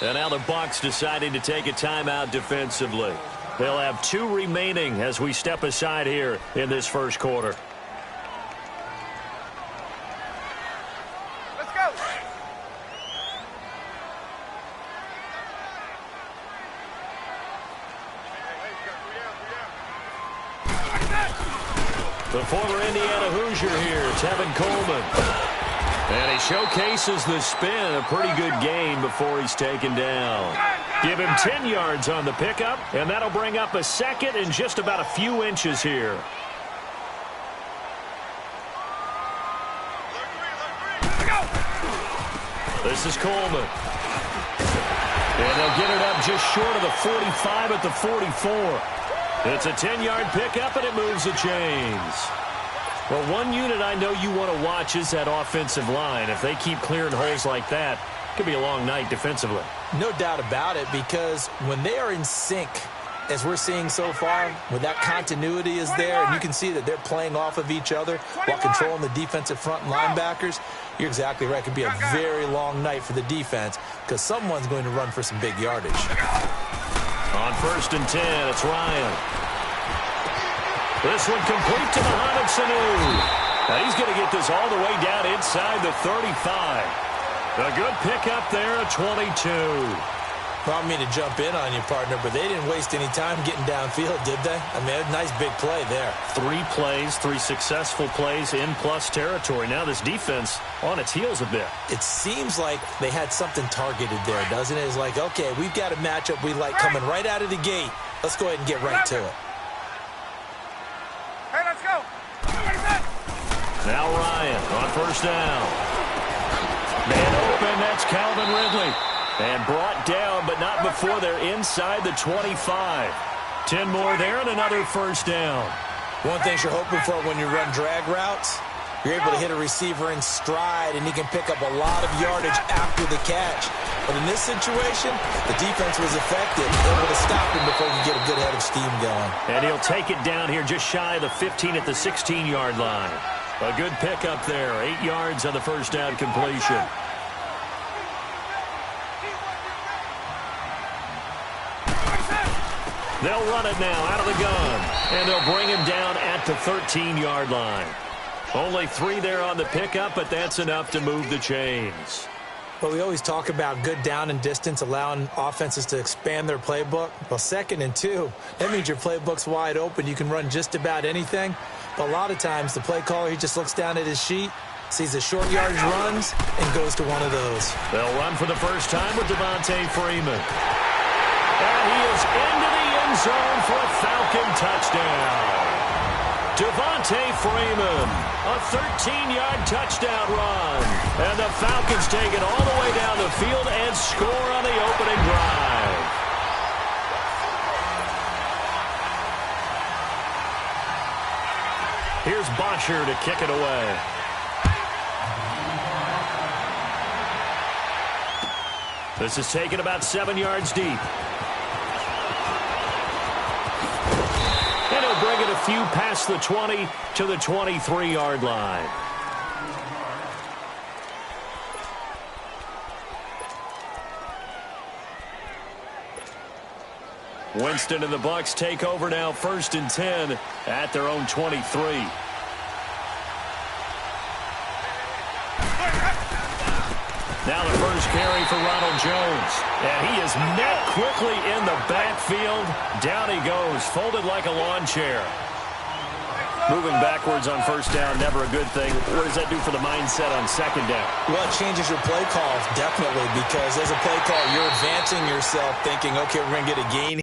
And now the Bucks deciding to take a timeout defensively. They'll have 2 remaining as we step aside here in this first quarter. Let's go. The former Indiana Hoosier here, Tevin Coleman. And he showcases the spin, a pretty good game before he's taken down. Give him 10 yards on the pickup, and that'll bring up a second and just about a few inches here. This is Coleman. And they'll get it up just short of the 45 at the 44. It's a 10-yard pickup, and it moves the chains. Well, one unit I know you want to watch is that offensive line. If they keep clearing holes like that, it could be a long night defensively. No doubt about it, because when they are in sync, as we're seeing so far, when that continuity is there, and you can see that they're playing off of each other while controlling the defensive front and linebackers, you're exactly right. It could be a very long night for the defense because someone's going to run for some big yardage. On 1st and 10, it's Ryan. This one complete to Mohamed Sanu. Now he's going to get this all the way down inside the 35. A good pickup there at 22. Well, I mean to jump in on you, partner, but they didn't waste any time getting downfield, did they? I mean, a nice big play there. 3 plays, 3 successful plays in plus territory. Now this defense on its heels a bit. It seems like they had something targeted there, doesn't it? It's like, okay, we've got a matchup we like coming right out of the gate. Let's go ahead and get right to it. Hey, let's go. Now Ryan on 1st down. Man open, that's Calvin Ridley. And brought down, but not before they're inside the 25. 10 more there and another 1st down. One thing you're hoping for when you run drag routes, you're able to hit a receiver in stride, and he can pick up a lot of yardage after the catch. But in this situation, the defense was effective, able to stop him before he get a good head of steam going. And he'll take it down here just shy of the 15 at the 16-yard line. A good pickup there, 8 yards on the 1st down completion. They'll run it now out of the gun, and they'll bring him down at the 13-yard line. Only 3 there on the pickup, but that's enough to move the chains. Well, we always talk about good down and distance, allowing offenses to expand their playbook. Well, 2nd and 2, that means your playbook's wide open. You can run just about anything. But a lot of times, the play caller, he just looks down at his sheet, sees the short yardage runs, and goes to one of those. They'll run for the first time with Devontae Freeman. And he is into the end zone for a Falcon touchdown. Devontae Freeman, a 13-yard touchdown run. And the Falcons take it all the way down the field and score on the opening drive. Here's Bosher to kick it away. This is taken about 7 yards deep. And he'll bring it a few past the 20 to the 23-yard line. Winston and the Bucks take over now, 1st and 10 at their own 23. Now the first carry for Ronald Jones. And he is met quickly in the backfield. Down he goes, folded like a lawn chair. Moving backwards on 1st down, never a good thing. What does that do for the mindset on 2nd down? Well, it changes your play call, definitely, because as a play call, you're advancing yourself thinking, okay, we're going to get a gain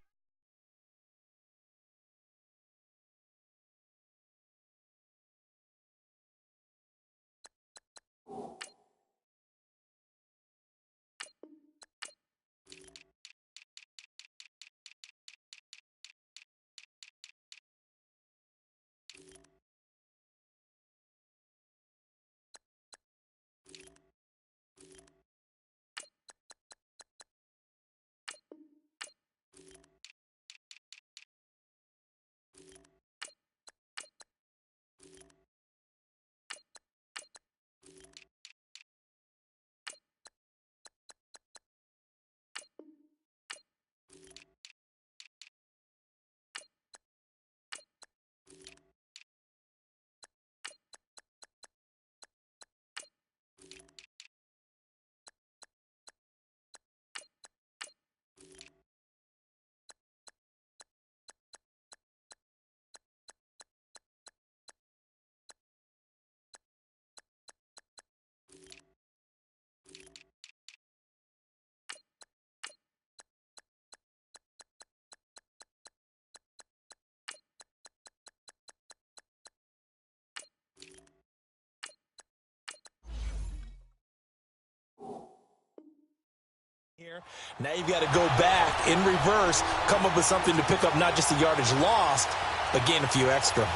Now you've got to go back in reverse, come up with something to pick up not just the yardage lost, but gain a few extra.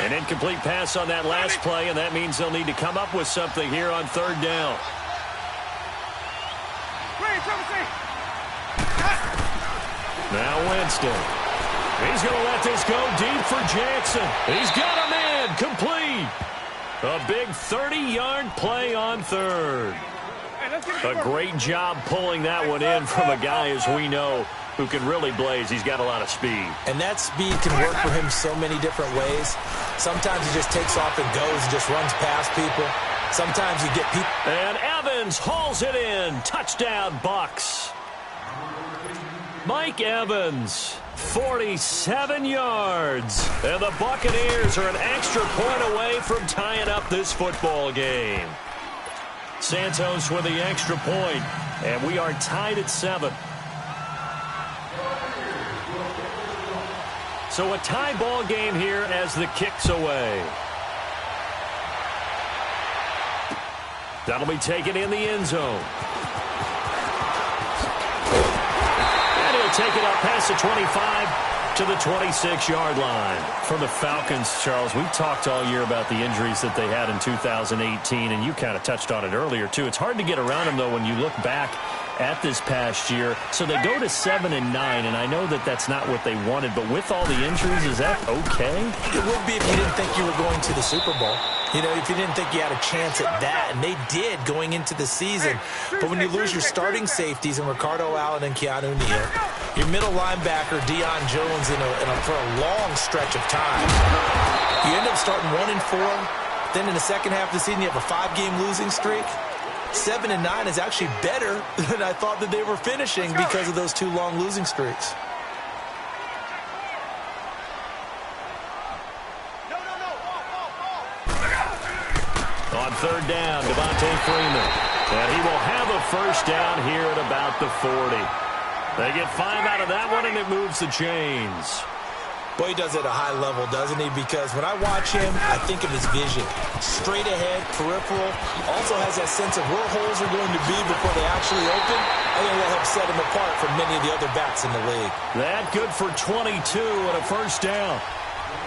An incomplete pass on that last play, and that means they'll need to come up with something here on third down. Now Winston. He's going to let this go deep for Jackson. He's got him in. Complete. A big 30-yard play on third. A great job pulling that one in from a guy, as we know, who can really blaze. He's got a lot of speed. And that speed can work for him so many different ways. Sometimes he just takes off and goes and just runs past people. Sometimes you get people. And Evans hauls it in. Touchdown, Bucks. Mike Evans, 47 yards. And the Buccaneers are an extra point away from tying up this football game. Santos with the extra point, and we are tied at 7. So a tie ball game here as the kick's away. That'll be taken in the end zone. And he'll take it up past the 25 to the 26-yard line. For the Falcons, Charles, we've talked all year about the injuries that they had in 2018, and you kind of touched on it earlier, too. It's hard to get around them, though, when you look back at this past year. So they go to 7-9, and I know that that's not what they wanted, but with all the injuries, is that okay? It would be if you didn't think you were going to the Super Bowl. You know, if you didn't think you had a chance at that, and they did going into the season. But when you lose your starting safeties in Ricardo Allen and Keanu Neal, your middle linebacker, Deion Jones, for a long stretch of time, you end up starting 1-4. Then in the second half of the season, you have a 5-game losing streak. 7-9 is actually better than I thought that they were finishing because of those 2 long losing streaks. On third down, Devontae Freeman. And he will have a first down here at about the 40. They get 5 out of that one, and it moves the chains. Boy, he does it at a high level, doesn't he? Because when I watch him, I think of his vision. Straight ahead, peripheral. Also has that sense of where holes are going to be before they actually open. I think that helps set him apart from many of the other backs in the league. That good for 22 and a first down.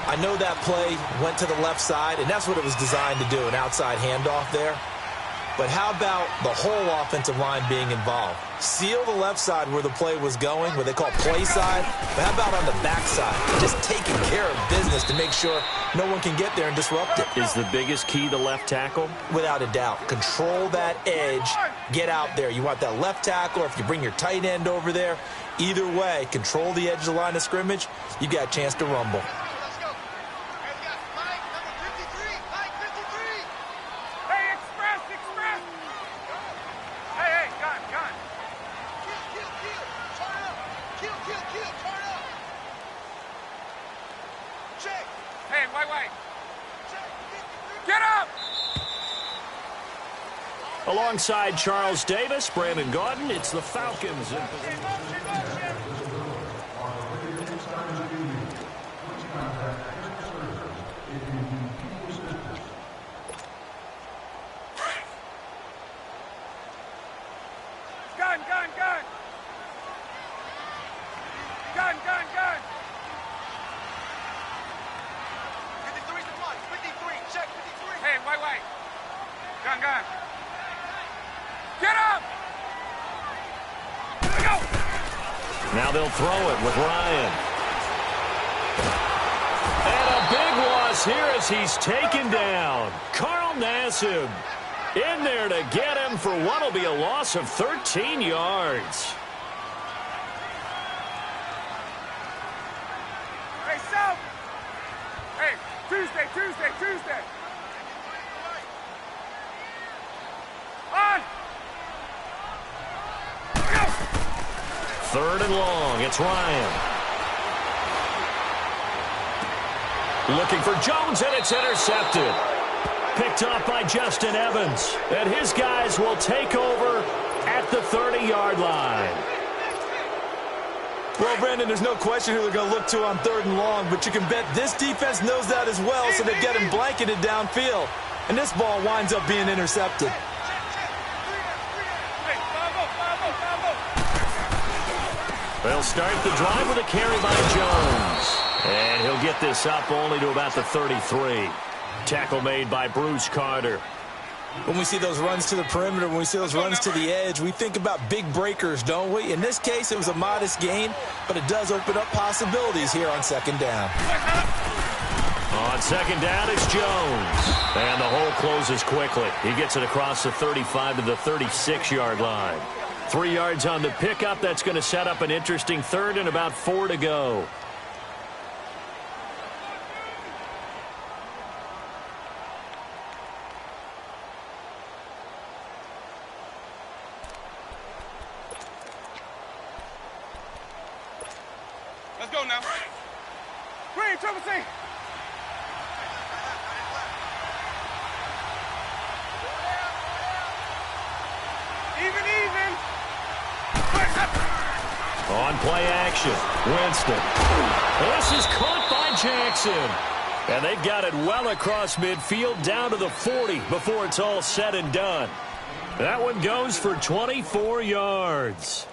I know that play went to the left side, and that's what it was designed to do, an outside handoff there. But how about the whole offensive line being involved? Seal the left side where the play was going, what they call play side. But how about on the back side? Just taking care of business to make sure no one can get there and disrupt it. Is the biggest key the left tackle? Without a doubt. Control that edge. Get out there. You want that left tackle, or if you bring your tight end over there, either way, control the edge of the line of scrimmage, you got a chance to rumble. Alongside Charles Davis, Brandon Gaudin, it's the Falcons. Gun! 53, check 53. Hey, wait. Gun. Get up! Here we go! Now they'll throw it with Ryan. And a big loss here as he's taken down. Carl Nassib in there to get him for what will be a loss of 13 yards. Hey, South! Hey, Tuesday! On! Third and long. It's Ryan. Looking for Jones, and it's intercepted. Picked off by Justin Evans. And his guys will take over at the 30-yard line. Well, Brandon, there's no question who they're going to look to on 3rd and long, but you can bet this defense knows that as well, so they get him blanketed downfield. And this ball winds up being intercepted. They'll start the drive with a carry by Jones. And he'll get this up only to about the 33. Tackle made by Bruce Carter. When we see those runs to the perimeter, when we see those runs to the edge, we think about big breakers, don't we? In this case, it was a modest gain, but it does open up possibilities here on 2nd down. On 2nd down, it's Jones. And the hole closes quickly. He gets it across the 35 to the 36-yard line. 3 yards on the pickup. That's going to set up an interesting 3rd and about 4 to go. Let's go now. Green, triple C. Even. On play action, Winston. This is caught by Jackson. And they've got it well across midfield down to the 40 before it's all said and done. That one goes for 24 yards.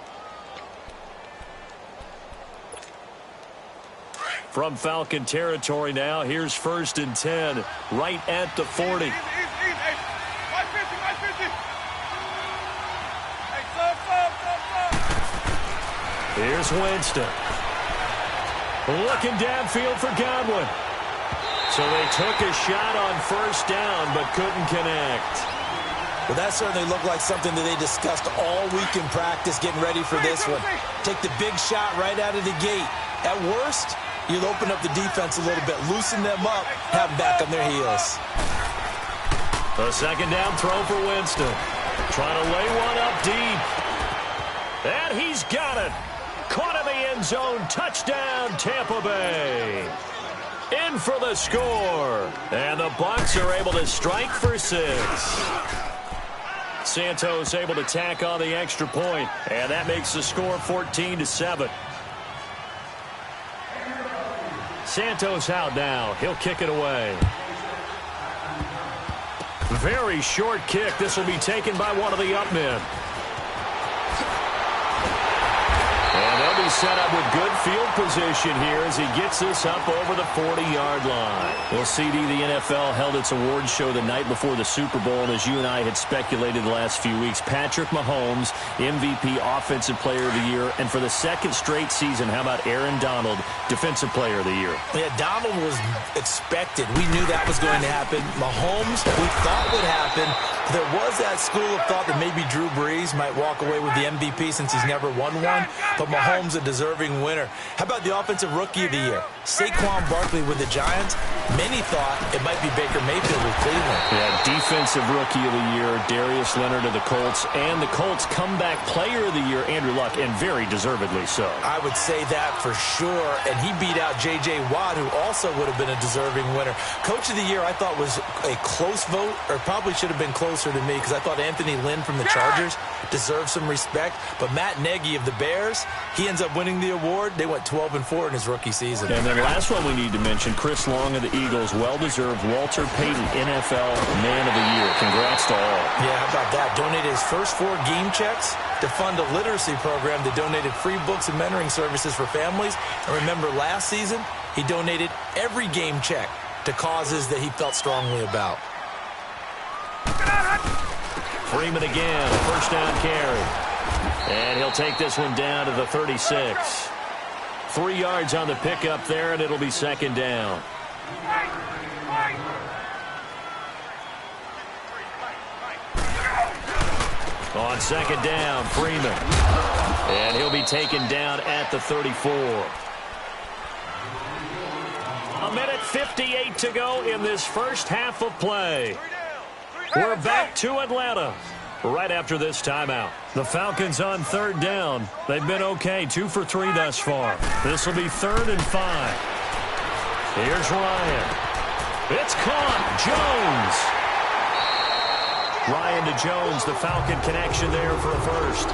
From Falcon territory now, here's 1st and 10, right at the 40. Easy. Hey, 550. Hey, sub. Here's Winston. Looking downfield for Godwin. So they took a shot on 1st down, but couldn't connect. Well, that certainly looked like something that they discussed all week in practice, getting ready for this one. Take the big shot right out of the gate. At worst, you'll open up the defense a little bit, loosen them up, have them back on their heels. A 2nd down throw for Winston. Trying to lay one up deep. And he's got it. Caught in the end zone. Touchdown, Tampa Bay. In for the score. And the Bucs are able to strike for 6. Santos able to tack on the extra point. And that makes the score 14-7. Santos out now. He'll kick it away. Very short kick. This will be taken by one of the up men. And they'll be set up with good field position here as he gets this up over the 40-yard line. Well, CD, the NFL held its awards show the night before the Super Bowl, and as you and I had speculated the last few weeks, Patrick Mahomes, MVP, Offensive Player of the Year, and for the 2nd straight season, how about Aaron Donald, Defensive Player of the Year? Yeah, Donald was expected. We knew that was going to happen. Mahomes, we thought would happen. There was that school of thought that maybe Drew Brees might walk away with the MVP since he's never won one, but Mahomes a deserving winner. How about the Offensive Rookie of the Year? Saquon Barkley with the Giants. Many thought it might be Baker Mayfield with Cleveland. Yeah, Defensive Rookie of the Year, Darius Leonard of the Colts, and the Colts Comeback Player of the Year, Andrew Luck, and very deservedly so. I would say that for sure, and he beat out J.J. Watt, who also would have been a deserving winner. Coach of the Year, I thought, was a close vote, or probably should have been closer to me, because I thought Anthony Lynn from the Chargers deserved some respect, but Matt Nagy of the Bears, he ends up winning the award. They went 12-4 in his rookie season. And then last one we need to mention, Chris Long of the Eagles, well-deserved Walter Payton NFL Man of the Year. Congrats to all. Yeah, how about that? Donated his first 4 game checks to fund a literacy program that donated free books and mentoring services for families. And remember, last season, he donated every game check to causes that he felt strongly about. Freeman again, 1st down carry. And he'll take this one down to the 36. 3 yards on the pickup there, and it'll be 2nd down. On 2nd down, Freeman. And he'll be taken down at the 34. 1:58 to go in this first half of play. We're back to Atlanta right after this timeout. The Falcons on 3rd down. They've been okay, 2 for 3 thus far. This will be 3rd and 5. Here's Ryan. It's caught. Jones. Ryan to Jones, the Falcon connection there for a first.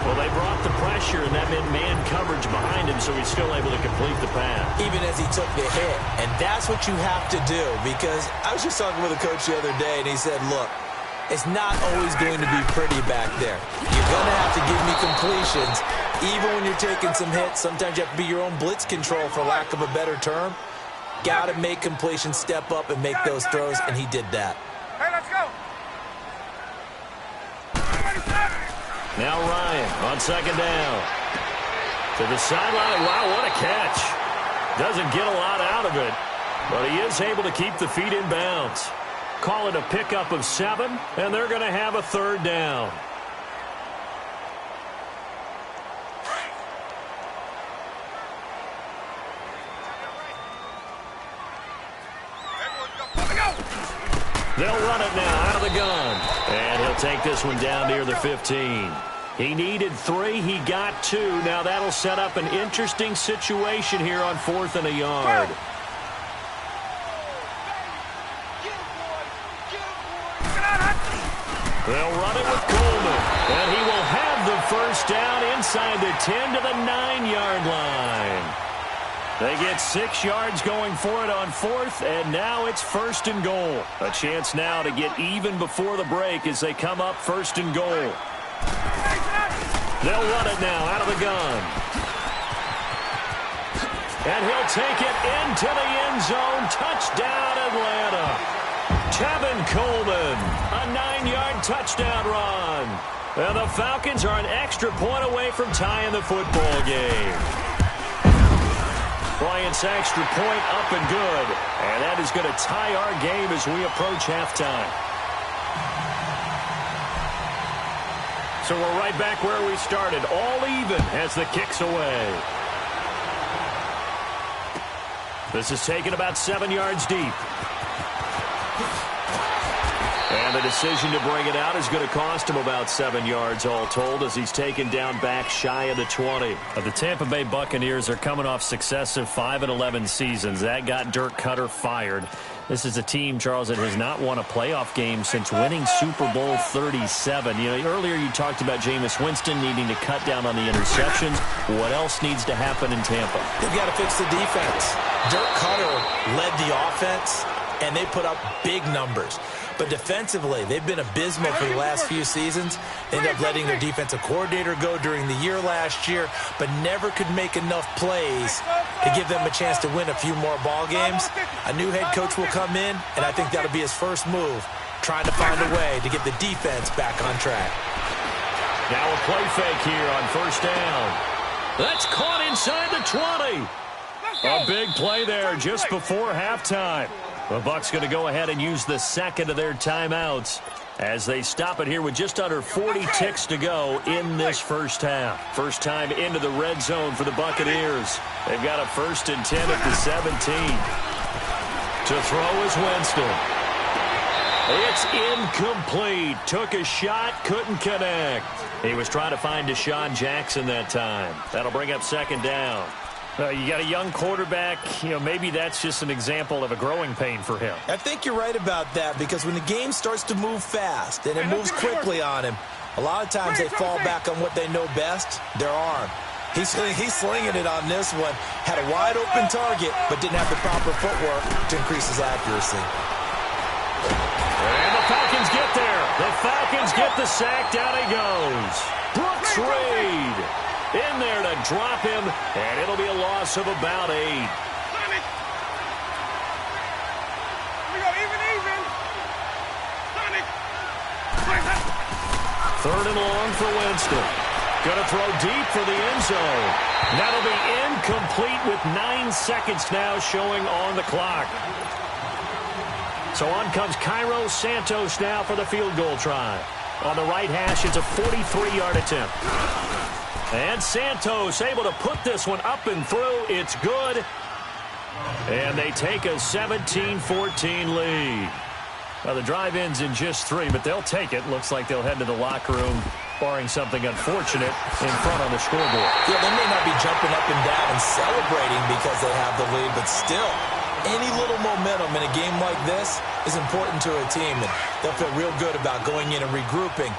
Well, they brought the pressure, and that meant man coverage behind him, so he's still able to complete the pass. Even as he took the hit. And that's what you have to do, because I was just talking with a coach the other day, and he said, look, it's not always going to be pretty back there. You're going to have to give me completions. Even when you're taking some hits, sometimes you have to be your own blitz control, for lack of a better term. Got to make completions, step up, and make those throws, and he did that. Hey, let's go. Now Ryan on second down. To the sideline. Wow, what a catch. Doesn't get a lot out of it, but he is able to keep the feet in bounds. Call it a pickup of 7, and they're going to have a third down. They'll run it now out of the gun. And he'll take this one down near the 15. He needed 3. He got 2. Now that'll set up an interesting situation here on 4th and a yard. They'll run it with Coleman. And he will have the first down inside the 10 to the 9-yard line. They get 6 yards going for it on 4th, and now it's 1st and goal. A chance now to get even before the break as they come up 1st and goal. They'll run it now out of the gun. And he'll take it into the end zone. Touchdown, Atlanta. Tevin Coleman, a 9-yard touchdown run. And the Falcons are an extra point away from tying the football game. Bryant's extra point up and good. And that is going to tie our game as we approach halftime. So we're right back where we started. All even as the kick's away. This is taken about 7 yards deep. And the decision to bring it out is going to cost him about 7 yards all told as he's taken down back shy of the 20. The Tampa Bay Buccaneers are coming off successive 5-11 seasons. That got Dirk Cutter fired. This is a team, Charles, that has not won a playoff game since winning Super Bowl 37. You know, earlier you talked about Jameis Winston needing to cut down on the interceptions. What else needs to happen in Tampa? They've got to fix the defense. Dirk Cutter led the offense, and they put up big numbers. But defensively, they've been abysmal for the last few seasons. They ended up letting their defensive coordinator go during the year last year, but never could make enough plays to give them a chance to win a few more ball games. A new head coach will come in, and I think that'll be his first move, trying to find a way to get the defense back on track. Now a play fake here on 1st down. That's caught inside the 20. A big play there just before halftime. The Bucs going to go ahead and use the second of their timeouts as they stop it here with just under 40 ticks to go in this first half. First time into the red zone for the Buccaneers. They've got a 1st and 10 at the 17. To throw is Winston. It's incomplete. Took a shot, couldn't connect. He was trying to find Deshaun Jackson that time. That'll bring up 2nd down. You got a young quarterback, maybe that's just an example of a growing pain for him. I think you're right about that, because when the game starts to move fast and it moves quickly on him, a lot of times they fall back on what they know best, their arm. He's slinging it on this one. Had a wide open target, but didn't have the proper footwork to increase his accuracy. And the Falcons get there. The Falcons get the sack. Down he goes. Brooks Reed in there to drop him, and it'll be a loss of about 8. We go even. 3rd and long for Winston. Going to throw deep for the end zone. That'll be incomplete with 9 seconds now showing on the clock. So on comes Cairo Santos now for the field goal try. On the right hash, it's a 43-yard attempt. And Santos able to put this one up and through. It's good. And they take a 17-14 lead. Well, the drive ends in just 3, but they'll take it. Looks like they'll head to the locker room, barring something unfortunate, in front on the scoreboard. Yeah, they may not be jumping up and down and celebrating because they have the lead, but still, any little momentum in a game like this is important to a team, and they'll feel real good about going in and regrouping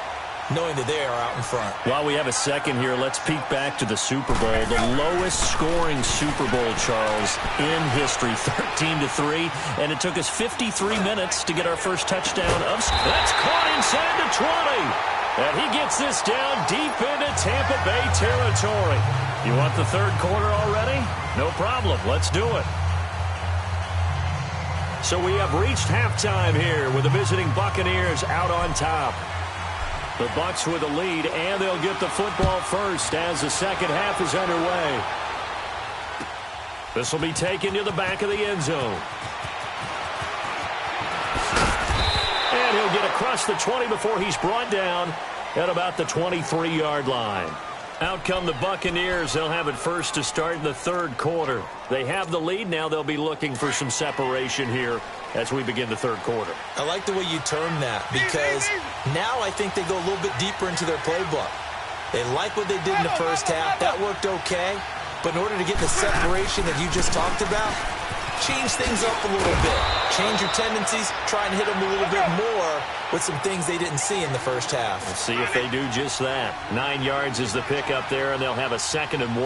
knowing that they are out in front. While we have a second here, let's peek back to the Super Bowl. The lowest scoring Super Bowl, Charles, in history, 13-3. And it took us 53 minutes to get our first touchdown. That's caught inside the 20. And he gets this down deep into Tampa Bay territory. You want the third quarter already? No problem. Let's do it. So we have reached halftime here with the visiting Buccaneers out on top. The Bucs with a lead, and they'll get the football first as the second half is underway. This will be taken to the back of the end zone. And he'll get across the 20 before he's brought down at about the 23-yard line. Out come the Buccaneers. They'll have it first to start in the third quarter. They have the lead. Now they'll be looking for some separation here as we begin the third quarter. I like the way you term that, because now I think they go a little bit deeper into their playbook. They like what they did in the first half. That worked okay. But in order to get the separation that you just talked about, change things up a little bit. Change your tendencies. Try and hit them a little bit more with some things they didn't see in the first half. Let's see if they do just that. 9 yards is the pickup there, and they'll have a 2nd and 1.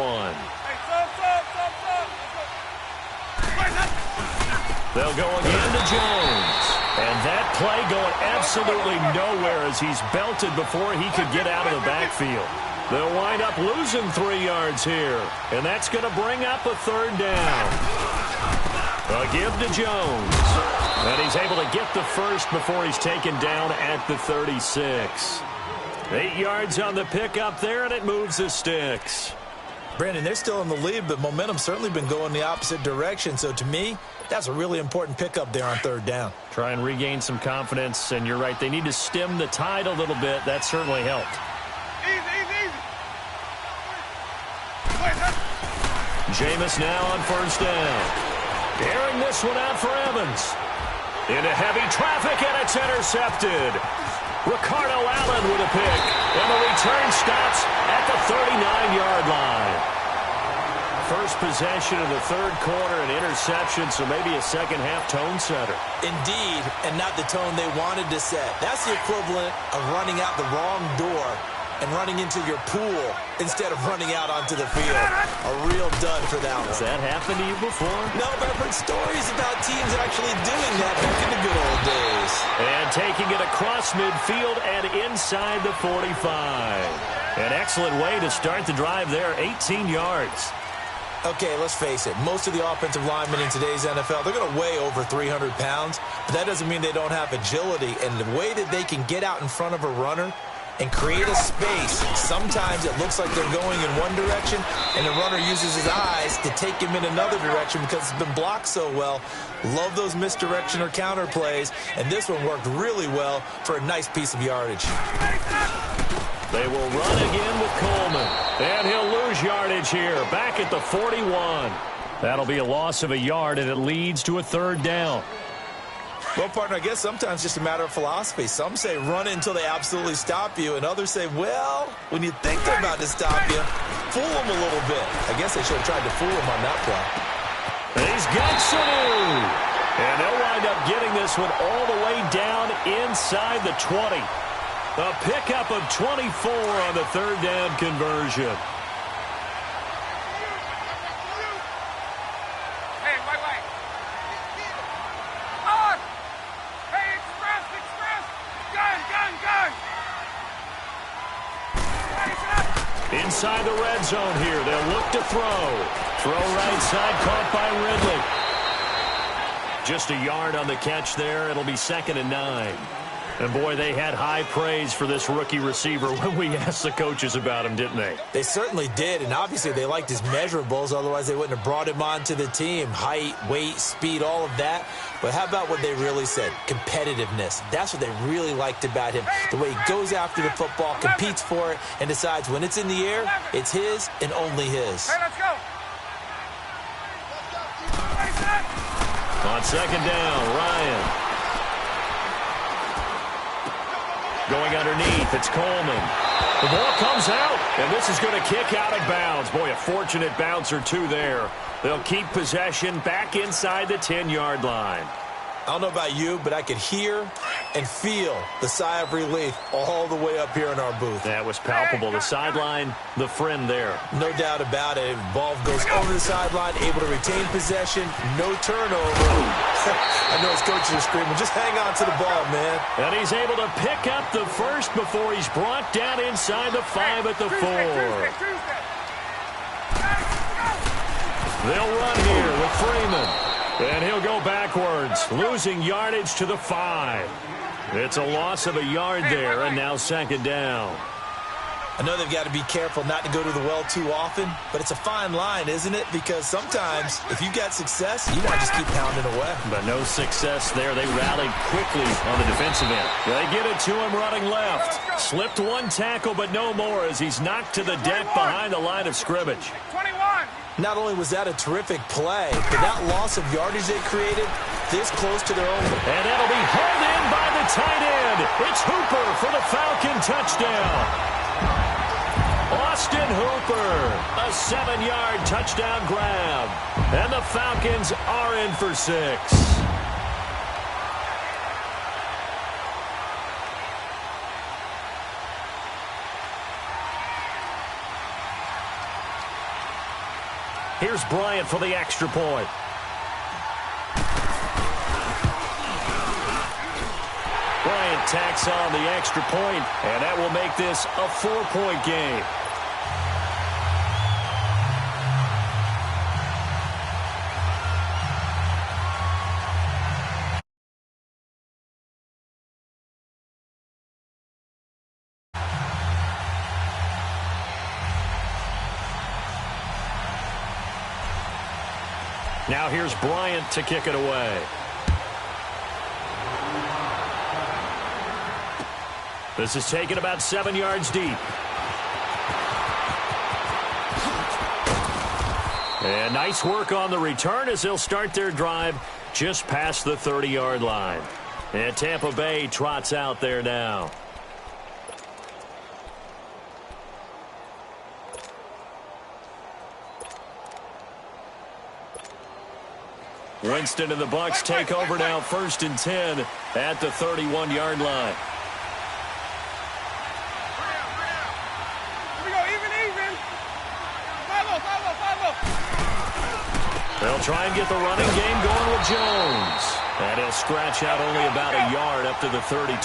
They'll go again to Jones. And that play going absolutely nowhere as he's belted before he could get out of the backfield. They'll wind up losing 3 yards here. And that's going to bring up a 3rd down. A give to Jones. And he's able to get the first before he's taken down at the 36. 8 yards on the pickup there, and it moves the sticks. Brandon, they're still in the lead, but momentum's certainly been going the opposite direction. So to me, that's a really important pickup there on 3rd down. Try and regain some confidence, and you're right. They need to stem the tide a little bit. That certainly helped. Jameis now on 1st down. Airing this one out for Evans. Into heavy traffic, and it's intercepted. Ricardo Allen with a pick. And the return stops at the 39-yard line. First possession of the third quarter, an interception, so maybe a second-half tone setter. Indeed, and not the tone they wanted to set. That's the equivalent of running out the wrong door and running into your pool instead of running out onto the field. A real dud for that one. Has that happened to you before? No, but I've heard stories about teams actually doing that back in the good old days. And taking it across midfield and inside the 45. An excellent way to start the drive there, 18 yards. Okay, let's face it. Most of the offensive linemen in today's NFL, they're going to weigh over 300 pounds, but that doesn't mean they don't have agility. And the way that they can get out in front of a runner and create a space, sometimes it looks like they're going in one direction, and the runner uses his eyes to take him in another direction because it's been blocked so well. Love those misdirection or counter plays, and this one worked really well for a nice piece of yardage. They will run again with Coleman. And he'll lose yardage here, back at the 41. That'll be a loss of a yard, and it leads to a 3rd down. Well, partner, I guess sometimes it's just a matter of philosophy. Some say run it until they absolutely stop you, and others say, well, when you think they're about to stop you, fool them a little bit. I guess they should have tried to fool him on that play. And he's got Sanu. And they'll wind up getting this one all the way down inside the 20. A pickup of 24 on the 3rd down conversion. Hey, wait. On! Hey, express! Gun! Inside the red zone here, they'll look to throw. Throw right side, caught by Ridley. Just a yard on the catch there. It'll be 2nd and 9. And, boy, they had high praise for this rookie receiver when we asked the coaches about him, didn't they? They certainly did, and obviously they liked his measurables. Otherwise, they wouldn't have brought him onto the team. Height, weight, speed, all of that. But how about what they really said? Competitiveness. That's what they really liked about him. The way he goes after the football, competes for it, and decides when it's in the air, it's his and only his. Hey, let's go! On 2nd down, Ryan. Going underneath, it's Coleman. The ball comes out, and this is going to kick out of bounds. Boy, a fortunate bounce or two there. They'll keep possession back inside the 10-yard line. I don't know about you, but I could hear and feel the sigh of relief all the way up here in our booth. That was palpable. The sideline, the friend there. No doubt about it. Ball goes over the sideline, able to retain possession, no turnover. I know his coaches are screaming, just hang on to the ball, man. And he's able to pick up the first before he's brought down inside the 5 at the 4. They'll run here with Freeman. And he'll go backwards, losing yardage to the 5. It's a loss of a yard there, and now second down. I know they've got to be careful not to go to the well too often, but it's a fine line, isn't it? Because sometimes, if you've got success, you want to just keep pounding away. But no success there. They rallied quickly on the defensive end. They get it to him running left. Slipped one tackle, but no more as he's knocked to the deck behind the line of scrimmage. 21. Not only was that a terrific play, but that loss of yardage they created this close to their own. And that'll be hauled in by the tight end. It's Hooper for the Falcon touchdown. Austin Hooper, a 7-yard touchdown grab. And the Falcons are in for 6. Here's Bryant for the extra point. Bryant tacks on the extra point, and that will make this a 4-point game. Now here's Bryant to kick it away. This is taken about 7 yards deep. And nice work on the return as they'll start their drive just past the 30-yard line. And Tampa Bay trots out there now. Winston and the Bucs take over now, 1st and 10 at the 31-yard line. Here we go, even. Follow. They'll try and get the running game going with Jones. And he'll scratch out only about a yard up to the 32.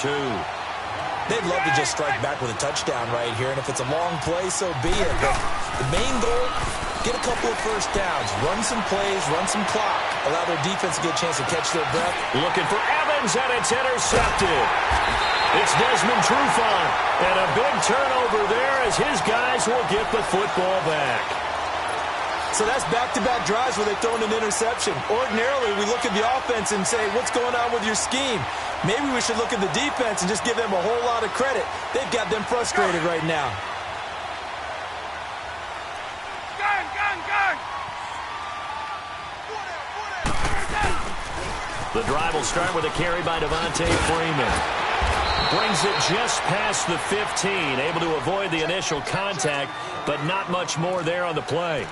They'd love to just strike back with a touchdown right here, and if it's a long play, so be it. But the main goal, get a couple of first downs, run some plays, run some clock, allow their defense to get a chance to catch their breath. Looking for Evans, and it's intercepted. It's Desmond Trufant, and a big turnover there as his guys will get the football back. So that's back-to-back drives where they've thrown an interception. Ordinarily, we look at the offense and say, what's going on with your scheme? Maybe we should look at the defense and just give them a whole lot of credit. They've got them frustrated right now. The drive will start with a carry by Devontae Freeman. Brings it just past the 15, able to avoid the initial contact, but not much more there on the play.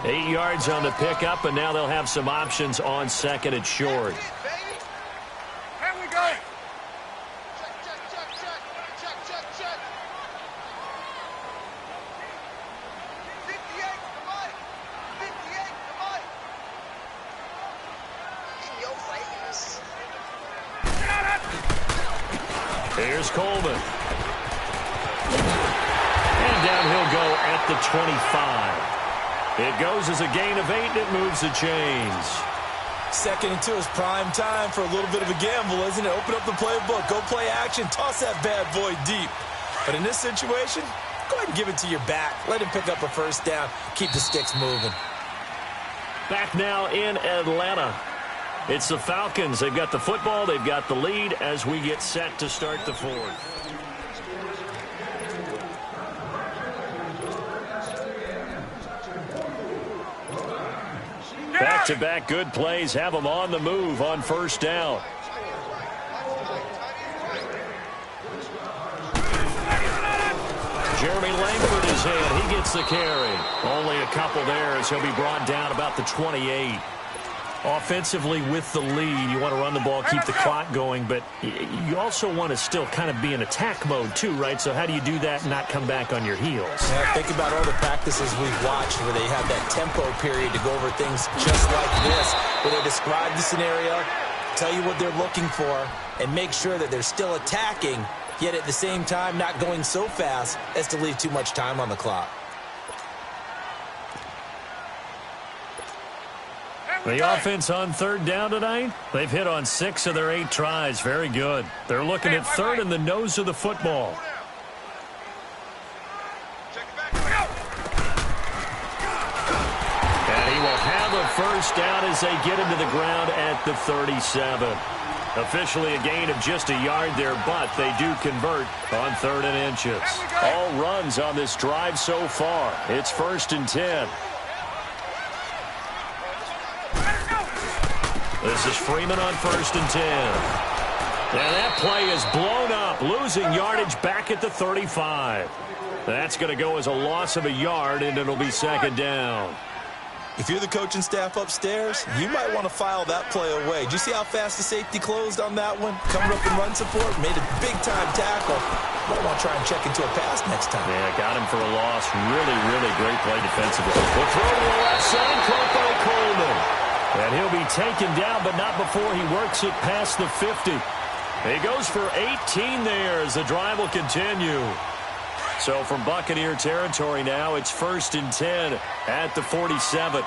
8 yards on the pickup, and now they'll have some options on 2nd and short. Here we go. Check. 58, come on. In your face. Here's Coleman. And down he'll go at the 25. It goes as a gain of 8, and it moves the chains. 2nd and 2 is prime time for a little bit of a gamble, isn't it? Open up the playbook, go play action, toss that bad boy deep. But in this situation, go ahead and give it to your back. Let him pick up a first down. Keep the sticks moving. Back now in Atlanta. It's the Falcons. They've got the football. They've got the lead as we get set to start the 4th. Back-to-back good plays have them on the move on 1st down. Jeremy Langford is in. He gets the carry. Only a couple there as he'll be brought down about the 28. Offensively with the lead, you want to run the ball, keep the clock going, but you also want to still kind of be in attack mode too, right? So how do you do that and not come back on your heels? Yeah, think about all the practices we've watched where they have that tempo period to go over things just like this, where they describe the scenario, tell you what they're looking for, and make sure that they're still attacking, yet at the same time not going so fast as to leave too much time on the clock. The offense on third down tonight, they've hit on 6 of their 8 tries. Very good. They're looking at third in the nose of the football. And he will have a first down as they get him to the ground at the 37. Officially a gain of just a yard there, but they do convert on 3rd and inches. All runs on this drive so far. It's 1st and 10. This is Freeman on 1st and 10. And that play is blown up, losing yardage back at the 35. That's going to go as a loss of a yard, and it'll be 2nd down. If you're the coaching staff upstairs, you might want to file that play away. Did you see how fast the safety closed on that one? Coming up in run support, made a big-time tackle. Might want to try and check into a pass next time. Yeah, got him for a loss. Really, really great play defensively. We'll throw to the left side, caught by Coleman. And he'll be taken down, but not before he works it past the 50. He goes for 18 there as the drive will continue. So from Buccaneer territory now, it's 1st and 10 at the 47.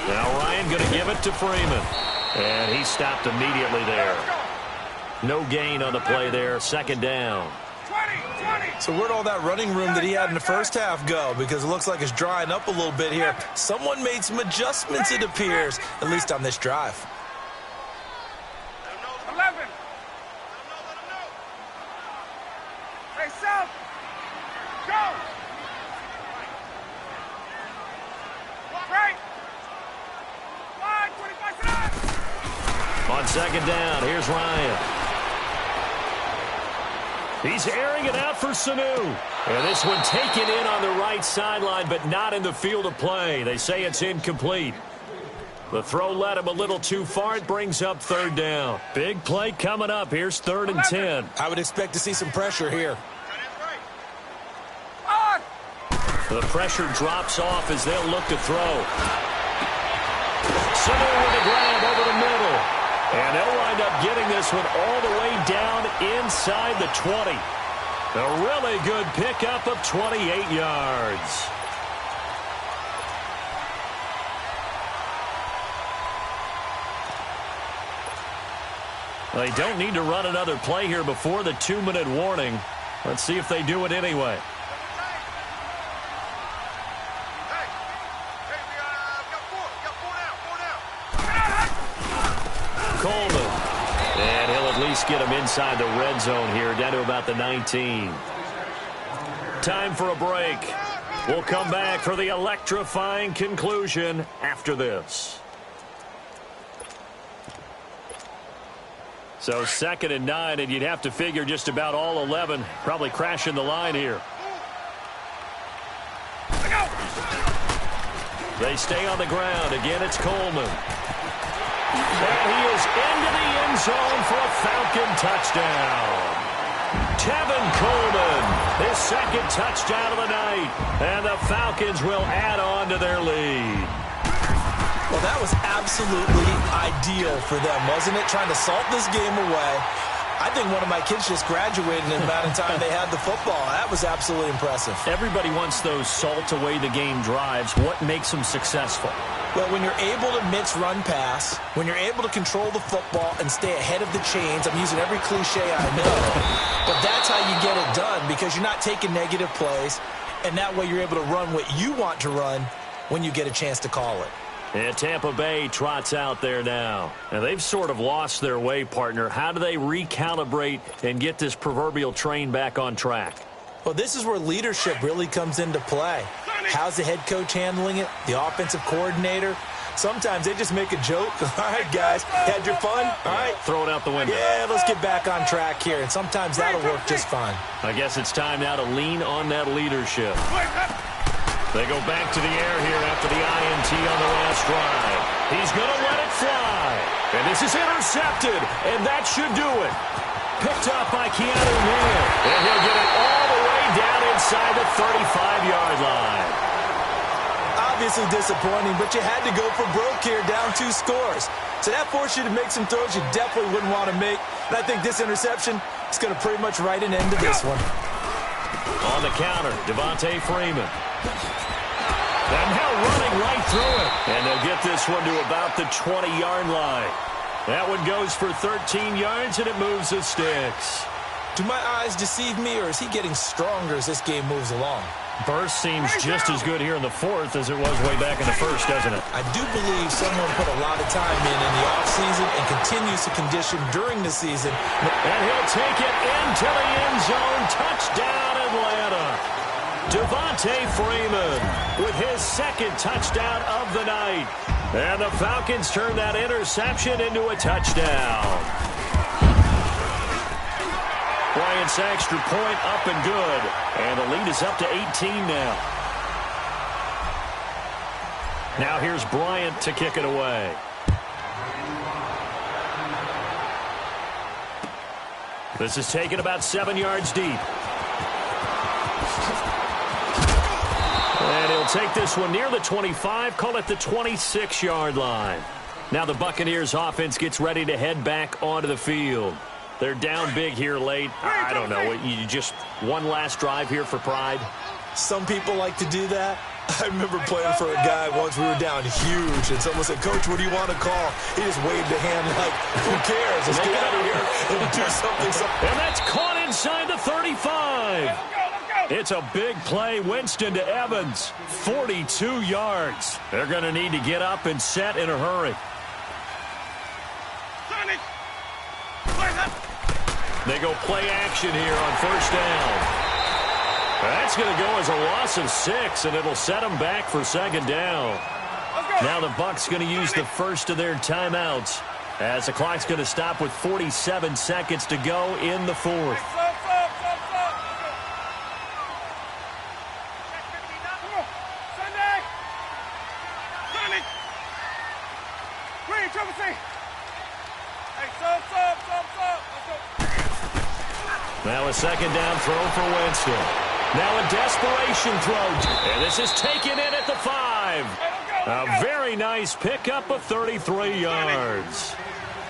Now Ryan going to give it to Freeman. And he stopped immediately there. No gain on the play there. 2nd down. So where'd all that running room that he had in the first half go? Because it looks like it's drying up a little bit here. Someone made some adjustments, it appears, at least on this drive. 11. Hey, South. Go. Right. Line, 25 On 2nd down, here's Ryan. He's airing it out for Sanu. And this one taken in on the right sideline, but not in the field of play. They say it's incomplete. The throw led him a little too far. It brings up 3rd down. Big play coming up. Here's 3rd and 10. I would expect to see some pressure here. The pressure drops off as they'll look to throw. Sanu with the grab over the middle. And they'll wind up getting this one all the way down inside the 20. A really good pickup of 28 yards. They don't need to run another play here before the 2-minute warning. Let's see if they do it anyway. Coleman. And he'll at least get him inside the red zone here, down to about the 19. Time for a break. We'll come back for the electrifying conclusion after this. So 2nd and 9, and you'd have to figure just about all 11 probably crashing the line here. They stay on the ground. Again, it's Coleman. And he is into the end zone for a Falcon touchdown. Tevin Coleman, his 2nd touchdown of the night. And the Falcons will add on to their lead. Well, that was absolutely ideal for them, wasn't it? Trying to salt this game away. I think one of my kids just graduated in the amount of time they had the football. That was absolutely impressive. Everybody wants those salt away the game drives. What makes them successful? Well, when you're able to mix run pass, when you're able to control the football and stay ahead of the chains, I'm using every cliche I know, but that's how you get it done because you're not taking negative plays, and that way you're able to run what you want to run when you get a chance to call it. And Tampa Bay trots out there now. And they've sort of lost their way, partner. How do they recalibrate and get this proverbial train back on track? Well, this is where leadership really comes into play. How's the head coach handling it? The offensive coordinator? Sometimes they just make a joke. All right, guys, had your fun? All right. Throw it out the window. Yeah, let's get back on track here, and sometimes that'll work just fine. I guess it's time now to lean on that leadership. They go back to the air here after the INT on the last drive. He's going to let it fly. And this is intercepted, and that should do it. Picked up by Keanu Neal. And he'll get it all the way down inside the 35-yard line. Obviously disappointing, but you had to go for broke here, down 2 scores. So that forced you to make some throws you definitely wouldn't want to make. And I think this interception is going to pretty much write an end to this one. On the counter, Devontae Freeman. And now running right through it. And they'll get this one to about the 20-yard line. That one goes for 13 yards, and it moves the sticks. Do my eyes deceive me, or is he getting stronger as this game moves along? Burst seems just as good here in the fourth as it was way back in the first, doesn't it? I do believe someone put a lot of time in the offseason and continues to condition during the season. And he'll take it into the end zone. Touchdown, Atlanta. Devontae Freeman with his second touchdown of the night. And the Falcons turn that interception into a touchdown. Bryant's extra point up and good. And the lead is up to 18 now. Now here's Bryant to kick it away. This is taken about 7 yards deep. And he'll take this one near the 25, call it the 26-yard line. Now the Buccaneers offense gets ready to head back onto the field. They're down big here late. I don't know. You just one last drive here for pride? Some people like to do that. I remember playing for a guy once we were down huge, and someone said, "Coach, what do you want to call?" He just waved a hand like, who cares? Let's get out of here and do something. And that's caught inside the 35. It's a big play. Winston to Evans. 42 yards. They're going to need to get up and set in a hurry. They go play action here on first down. That's going to go as a loss of 6, and it'll set them back for second down. Now the Bucs going to use the first of their timeouts as the clock's going to stop with 47 seconds to go in the fourth. Now a second down throw for Winston. Now a desperation throw. And this is taken in at the 5. A very nice pickup of 33 yards.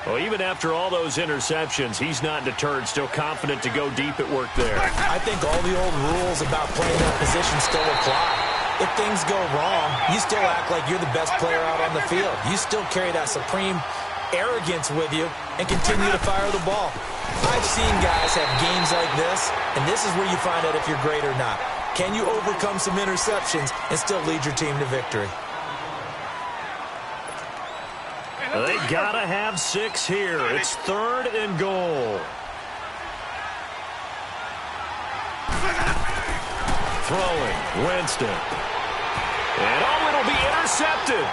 Well, even after all those interceptions, he's not deterred, still confident to go deep at work there. I think all the old rules about playing that position still apply. If things go wrong, you still act like you're the best player out on the field. You still carry that supreme arrogance with you and continue to fire the ball. I've seen guys have games like this, and this is where you find out if you're great or not. Can you overcome some interceptions and still lead your team to victory? They gotta have 6 here. It's 3rd and goal. Throwing, Winston. And it'll be intercepted.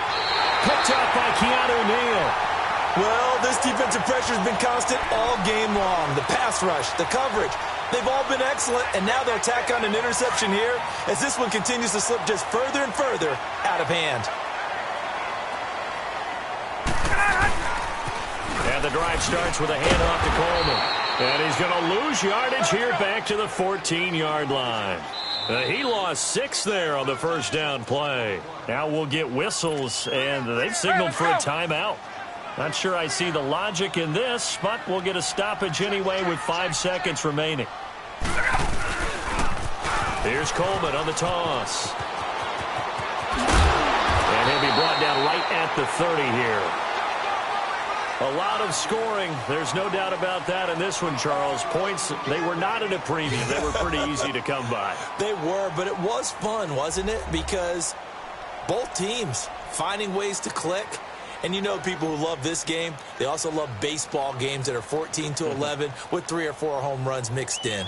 Picked up by Keanu Neal. Well, this defensive pressure has been constant all game long. The pass rush, the coverage, they've all been excellent, and now they'll tack on an interception here as this one continues to slip just further and further out of hand. And the drive starts with a handoff to Coleman. And he's going to lose yardage here back to the 14-yard line. He lost 6 there on the first down play. Now we'll get whistles, and they've signaled for a timeout. Not sure I see the logic in this, but we'll get a stoppage anyway with 5 seconds remaining. Here's Coleman on the toss. And he'll be brought down right at the 30 here. A lot of scoring. There's no doubt about that in this one, Charles. Points, they were not at a premium. They were pretty easy to come by. They were, but it was fun, wasn't it? Because both teams finding ways to click. And you know people who love this game, they also love baseball games that are 14-11 with 3 or 4 home runs mixed in.